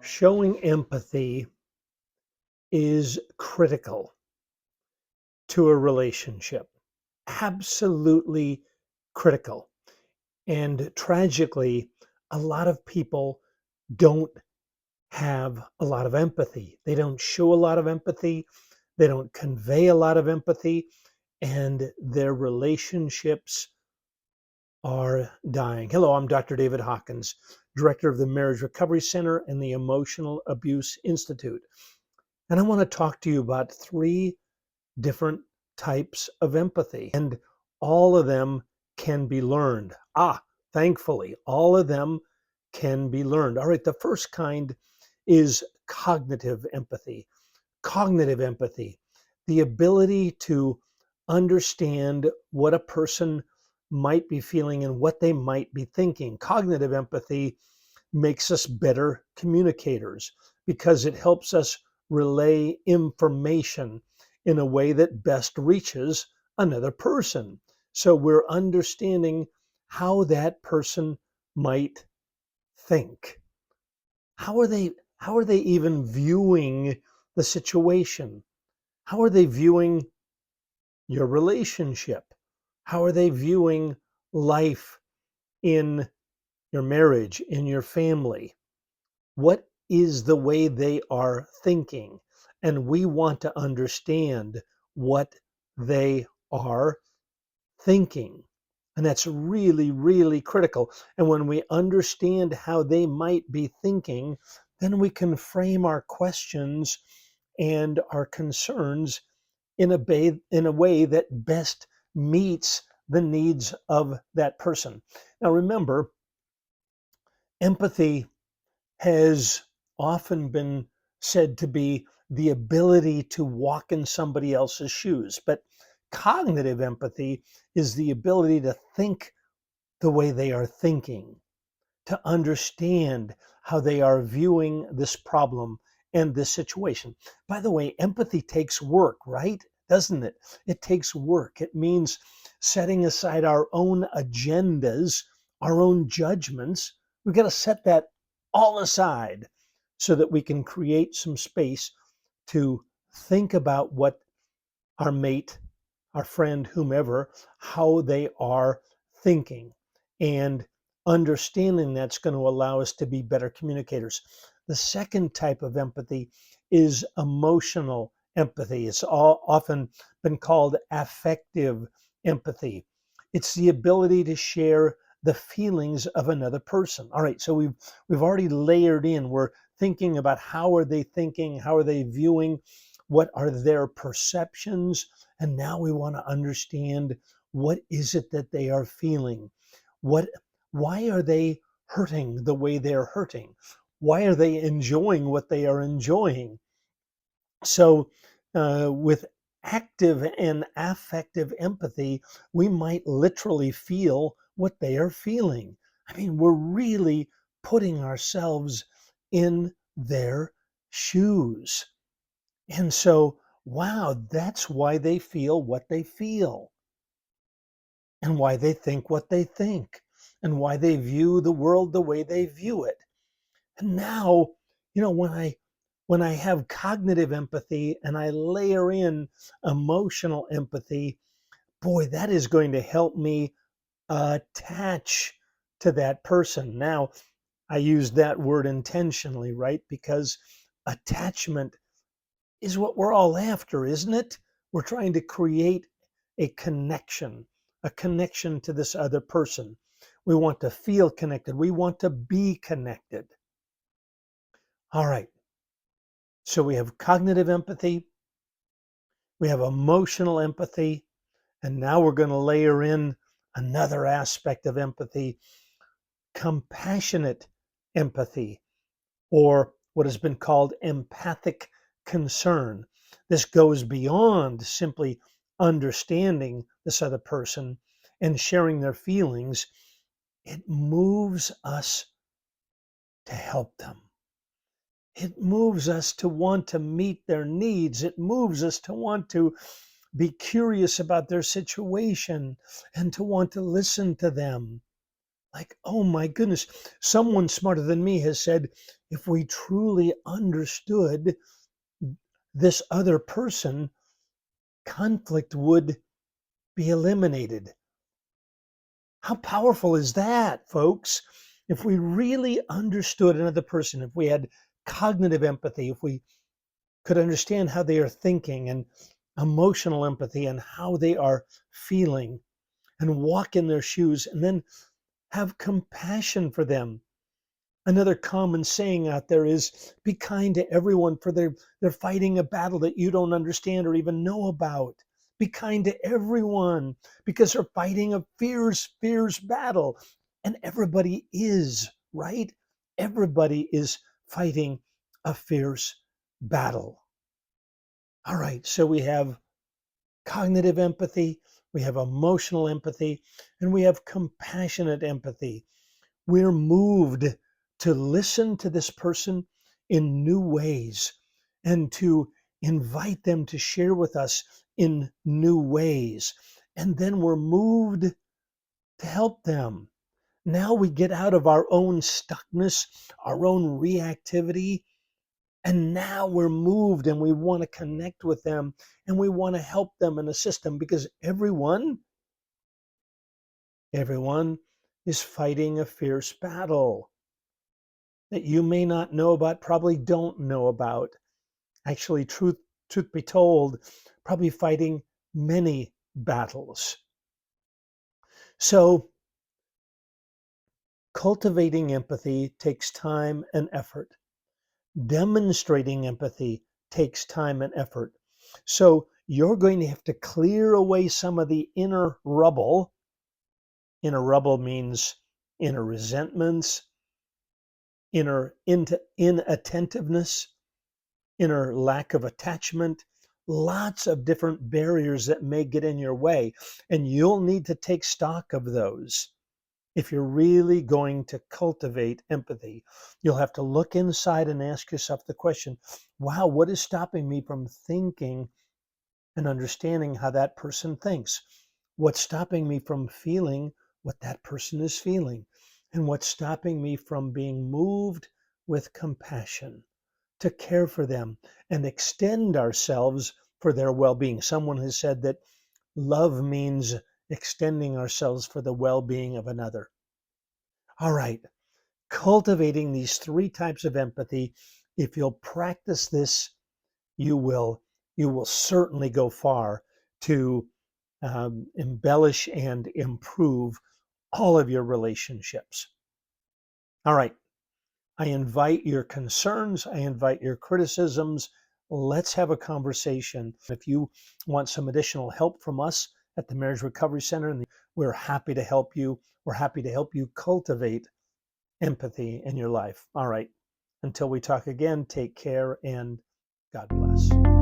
Showing empathy is critical to a relationship. Absolutely critical. And tragically, a lot of people don't have a lot of empathy. They don't show a lot of empathy. They don't convey a lot of empathy. And their relationships are dying. Hello, I'm Dr. David Hawkins, director of the Marriage Recovery Center and the Emotional Abuse Institute. And I want to talk to you about three different types of empathy, and all of them can be learned. Thankfully, all of them can be learned. All right, the first kind is cognitive empathy. Cognitive empathy, the ability to understand what a person might be feeling and what they might be thinking. Cognitive empathy makes us better communicators because it helps us relay information in a way that best reaches another person. So we're understanding how that person might think. How are they even viewing the situation? How are they viewing your relationship? How are they viewing life in your marriage, in your family? What is the way they are thinking? And we want to understand what they are thinking. And that's really, really critical. And when we understand how they might be thinking, then we can frame our questions and our concerns in a way that best meets the needs of that person. Now, remember, empathy has often been said to be the ability to walk in somebody else's shoes. But cognitive empathy is the ability to think the way they are thinking, to understand how they are viewing this problem and this situation. By the way, empathy takes work, right? Doesn't it? It takes work. It means setting aside our own agendas, our own judgments. We've got to set that all aside so that we can create some space to think about what our mate, our friend, whomever, how they are thinking. And understanding that's going to allow us to be better communicators. The second type of empathy is emotional empathy. It's often been called affective empathy. It's the ability to share the feelings of another person. All right, so we've already layered in. We're thinking about how are they thinking, how are they viewing, what are their perceptions, and now we want to understand what is it that they are feeling. Why are they hurting the way they're hurting? Why are they enjoying what they are enjoying? So, with active and affective empathy, we might literally feel what they are feeling. I mean, we're really putting ourselves in their shoes. And so, wow, that's why they feel what they feel, and why they think what they think, and why they view the world the way they view it. And now, when I have cognitive empathy and I layer in emotional empathy, boy, that is going to help me attach to that person. Now, I use that word intentionally, right? Because attachment is what we're all after, isn't it? We're trying to create a connection to this other person. We want to feel connected. We want to be connected. All right. So we have cognitive empathy, we have emotional empathy, and now we're going to layer in another aspect of empathy, compassionate empathy, or what has been called empathic concern. This goes beyond simply understanding this other person and sharing their feelings. It moves us to help them. It moves us to want to meet their needs. It moves us to want to be curious about their situation and to want to listen to them. Like, oh my goodness, someone smarter than me has said, if we truly understood this other person, conflict would be eliminated. How powerful is that, folks? If we really understood another person, if we had cognitive empathy, if we could understand how they are thinking, and emotional empathy and how they are feeling, and walk in their shoes, and then have compassion for them. Another common saying out there is be kind to everyone, for they're fighting a battle that you don't understand or even know about. Be kind to everyone because they're fighting a fierce battle. And everybody is, right? Everybody is fighting a fierce battle. All right, so we have cognitive empathy, we have emotional empathy, and we have compassionate empathy. We're moved to listen to this person in new ways and to invite them to share with us in new ways. And then we're moved to help them. Now we get out of our own stuckness, our own reactivity, and now we're moved and we want to connect with them and we want to help them and assist them because everyone is fighting a fierce battle that you may not know about, probably don't know about. Actually, truth be told, probably fighting many battles. So cultivating empathy takes time and effort. Demonstrating empathy takes time and effort. So you're going to have to clear away some of the inner rubble. Inner rubble means inner resentments, inner inattentiveness, inner lack of attachment, lots of different barriers that may get in your way. And you'll need to take stock of those. If you're really going to cultivate empathy, you'll have to look inside and ask yourself the question, wow, what is stopping me from thinking and understanding how that person thinks? What's stopping me from feeling what that person is feeling? And what's stopping me from being moved with compassion to care for them and extend ourselves for their well being? Someone has said that love means extending ourselves for the well being of another. All right, cultivating these three types of empathy. If you'll practice this, you will certainly go far to embellish and improve all of your relationships. All right, I invite your concerns, I invite your criticisms. Let's have a conversation. If you want some additional help from us at the Marriage Recovery Center, we're happy to help you. We're happy to help you cultivate empathy in your life. All right. Until we talk again, take care and God bless.